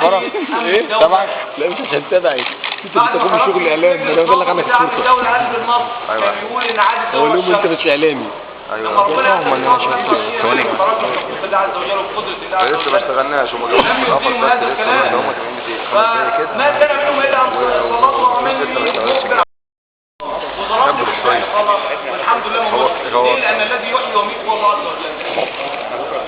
مكبره ايه تبعك؟ لا مش عشان تبعي، انت بتقوم بشغل اعلام، انا بقول لك عنك الشرطه. الدوله قلب النصر كان بيقول ان عادي الدوله اقول لهم انت مش اعلامي. ايوه فاهم انا شفت ثواني بالله عز وجل وبقدره الله لسه ما اشتغلناش هم جابوا من القفص بس لسه اللي هم كانوا في 5 دقايق كده ما كان منهم الا ان صلاتوا مني وضربني بالشيء والحمد لله موجود لان الذي يحيي ويميت هو الله عز وجل.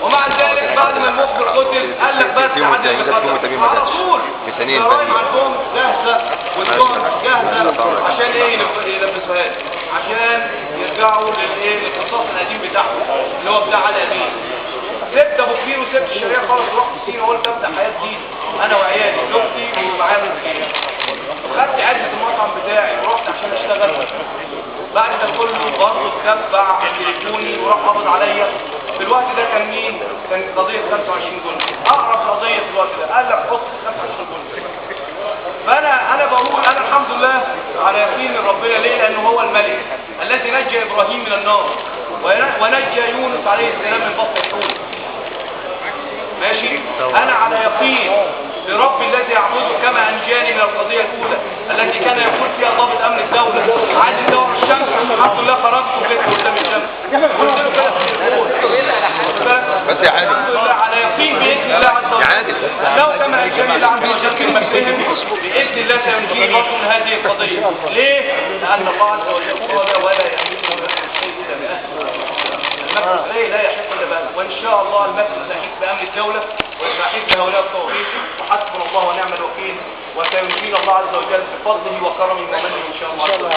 ومع ذلك بعد ما المخبر قتل قال لك بس على طول الجرايم عندهم جاهزه والدول جاهزه عشان ايه يلبسوها لي عشان يرجعوا للقصاص القديم بتاعهم اللي هو بتاع علي امين. سبت ابو كبير وسبت الشريعه خالص ورحت سينا وقلت ابدا حياه جديده انا وعيالي زوجتي ومعايا مسكين. خدت عده المطعم بتاعي ورحت عشان اشتغل. بعد ده كله برضه اتتبع تليفوني وراح قبض عليا. في الوقت ده كان مين؟ كان قضيه 25 جندي، اقرب قضيه في الوقت ده قال لك حط 25 جندي. فانا بقول انا الحمد لله على يقين من ربنا. ليه؟ لانه هو الملك الذي نجى ابراهيم من النار ونجى يونس عليه السلام من بطن الحوت. ماشي؟ انا على يقين برب الذي اعبده كما انجاني من القضيه الاولى التي كان يقول فيها ضابط امن الدوله عايز يدور الشمس، الحمد لله خرجت وجيت قدام الشمس. بس يا عادل الحمد لله على يقين باذن الله عز وجل لو كما انجاني الله عز وجل كلمه فهم باذن الله سينجيه برضه من هذه القضيه. ليه؟ لان الله عز وجل قال ولا يحل المكر لا يحق الا بأمر، وان شاء الله المكر سيحيق بامن الدوله وسيحيق بهؤلاء الطواغيت وحسبنا الله ونعم الوكيل وسينجينا الله عز وجل بفضله وكرمه ومنه ان شاء الله.